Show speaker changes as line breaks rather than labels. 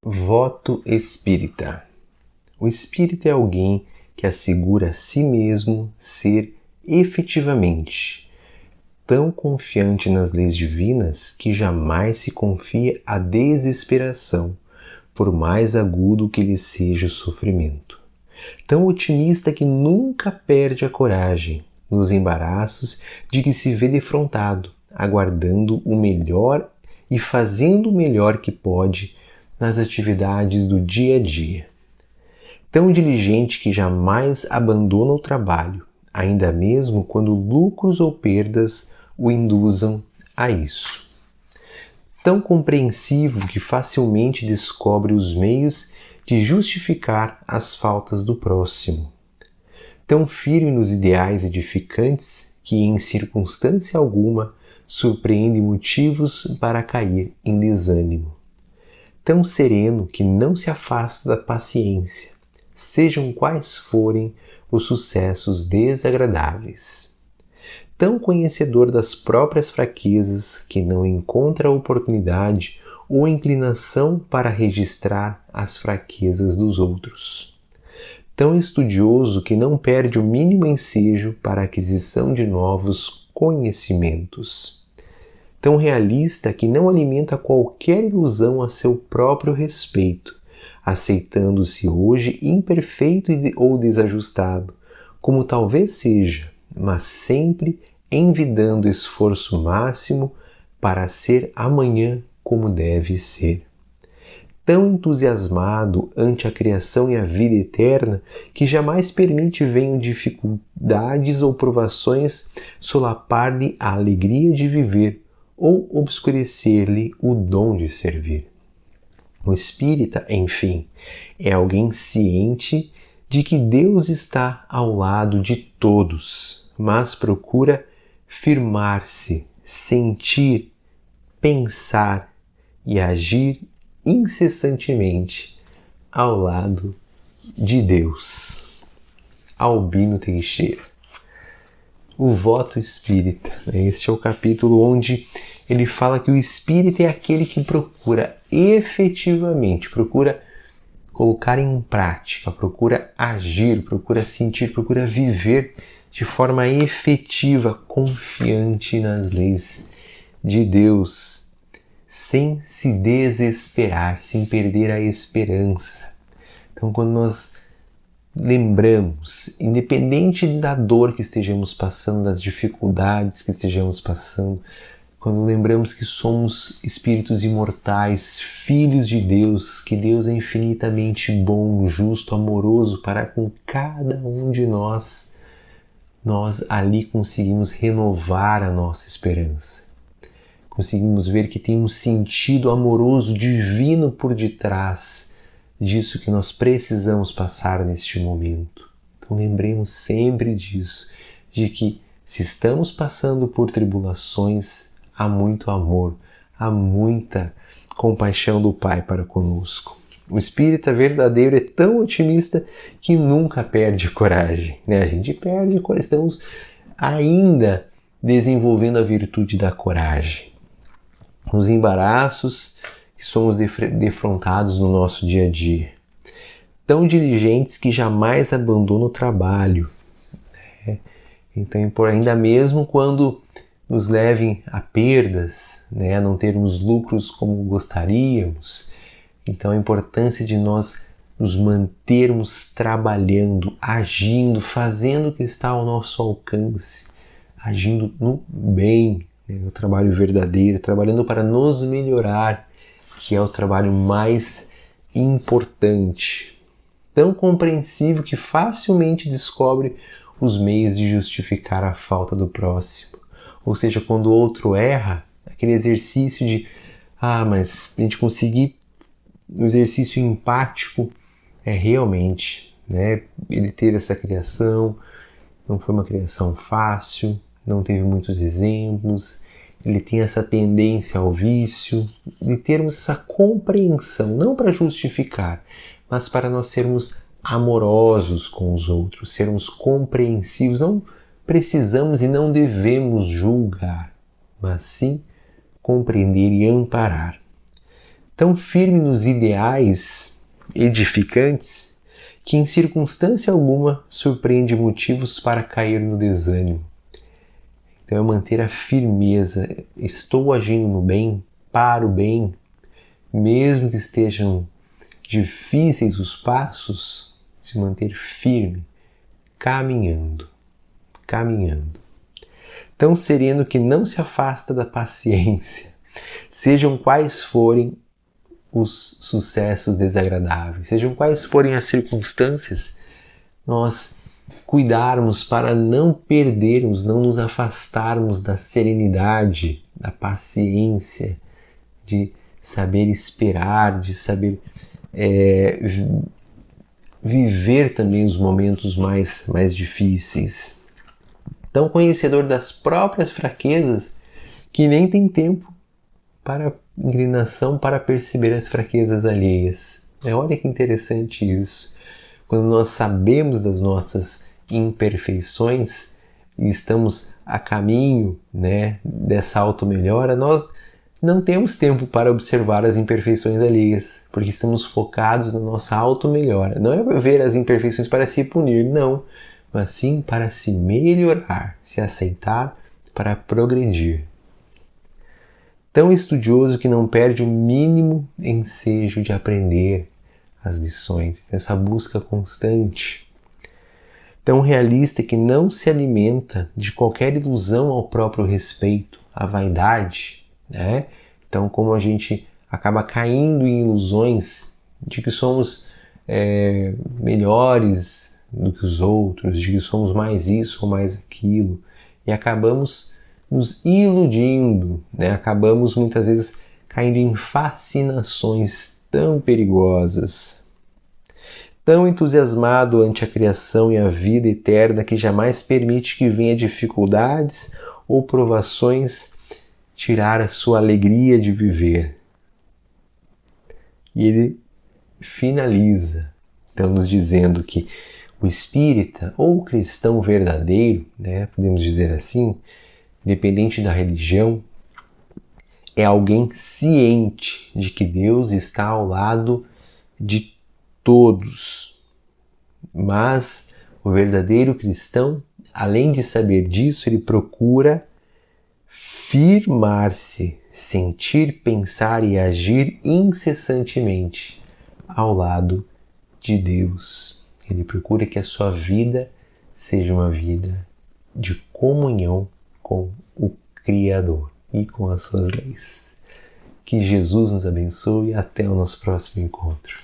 Voto espírita. O espírita é alguém que assegura a si mesmo ser efetivamente tão confiante nas leis divinas que jamais se confia à desesperação, por mais agudo que lhe seja o sofrimento. Tão otimista que nunca perde a coragem nos embaraços de que se vê defrontado, aguardando o melhor e fazendo o melhor que pode nas atividades do dia a dia. Tão diligente que jamais abandona o trabalho, ainda mesmo quando lucros ou perdas o induzam a isso. Tão compreensivo que facilmente descobre os meios de justificar as faltas do próximo. Tão firme nos ideais edificantes que, em circunstância alguma, surpreende motivos para cair em desânimo. Tão sereno que não se afasta da paciência, sejam quais forem os sucessos desagradáveis. Tão conhecedor das próprias fraquezas que não encontra oportunidade ou inclinação para registrar as fraquezas dos outros. Tão estudioso que não perde o mínimo ensejo para a aquisição de novos conhecimentos. Tão realista que não alimenta qualquer ilusão a seu próprio respeito, aceitando-se hoje imperfeito ou desajustado, como talvez seja, mas sempre envidando esforço máximo para ser amanhã como deve ser. Tão entusiasmado ante a criação e a vida eterna que jamais permite venham dificuldades ou provações solapar-lhe a alegria de viver ou obscurecer-lhe o dom de servir. O espírita, enfim, é alguém ciente de que Deus está ao lado de todos, mas procura firmar-se, sentir, pensar e agir incessantemente ao lado de Deus. Albino Teixeira. O voto espírita. Este é o capítulo onde ele fala que o espírita é aquele que procura efetivamente, procura colocar em prática, procura agir, procura sentir, procura viver de forma efetiva, confiante nas leis de Deus, sem se desesperar, sem perder a esperança. Então, quando nós lembramos, independente da dor que estejamos passando, das dificuldades que estejamos passando, quando lembramos que somos espíritos imortais, filhos de Deus, que Deus é infinitamente bom, justo, amoroso para com cada um de nós ali conseguimos renovar a nossa esperança. Conseguimos ver que tem um sentido amoroso, divino por detrás disso que nós precisamos passar neste momento. Então lembremos sempre disso, de que se estamos passando por tribulações, há muito amor, há muita compaixão do Pai para conosco. O espírita verdadeiro é tão otimista que nunca perde coragem, né? A gente perde coragem, estamos ainda desenvolvendo a virtude da coragem. Nos embaraços que somos defrontados no nosso dia a dia. Tão diligentes que jamais abandonam o trabalho. Né? Então, ainda mesmo quando nos levem a perdas, né? A não termos lucros como gostaríamos. Então, a importância de nós nos mantermos trabalhando, agindo, fazendo o que está ao nosso alcance, agindo no bem, né? No trabalho verdadeiro, trabalhando para nos melhorar, que é o trabalho mais importante. Tão compreensivo que facilmente descobre os meios de justificar a falta do próximo. Ou seja, quando o outro erra, aquele exercício de mas a gente conseguir o exercício empático é realmente, né, ele teve essa criação, não foi uma criação fácil, não teve muitos exemplos, ele tem essa tendência ao vício, de termos essa compreensão, não para justificar, mas para nós sermos amorosos com os outros, sermos compreensivos. Não precisamos e não devemos julgar, mas sim compreender e amparar. tão firme nos ideais edificantes que em circunstância alguma surpreende motivos para cair no desânimo. Então é manter a firmeza, estou agindo no bem, para o bem, mesmo que estejam difíceis os passos, se manter firme, caminhando. Tão sereno que não se afasta da paciência, sejam quais forem os sucessos desagradáveis, sejam quais forem as circunstâncias, nós cuidarmos para não perdermos, não nos afastarmos da serenidade, da paciência, de saber esperar, de saber viver também os momentos mais difíceis. Tão conhecedor das próprias fraquezas que nem tem tempo para inclinação para perceber as fraquezas alheias. Olha que interessante isso. Quando nós sabemos das nossas imperfeições e estamos a caminho, dessa auto-melhora, nós não temos tempo para observar as imperfeições alheias, porque estamos focados na nossa auto-melhora. Não é ver as imperfeições para se punir, não, mas sim para se melhorar, se aceitar, para progredir. Tão estudioso que não perde o mínimo ensejo de aprender as lições, essa busca constante. Tão realista que não se alimenta de qualquer ilusão ao próprio respeito, à vaidade, Então, como a gente acaba caindo em ilusões de que somos melhores do que os outros, de que somos mais isso ou mais aquilo, e acabamos nos iludindo, acabamos muitas vezes caindo em fascinações tão perigosas. Tão entusiasmado ante a criação e a vida eterna que jamais permite que venha dificuldades ou provações tirar a sua alegria de viver. E ele finaliza, então, nos dizendo que o espírita ou o cristão verdadeiro, podemos dizer assim, independente da religião, é alguém ciente de que Deus está ao lado de todos. Mas o verdadeiro cristão, além de saber disso, ele procura firmar-se, sentir, pensar e agir incessantemente ao lado de Deus. Ele procura que a sua vida seja uma vida de comunhão com o Criador e com as suas leis. Que Jesus nos abençoe e até o nosso próximo encontro.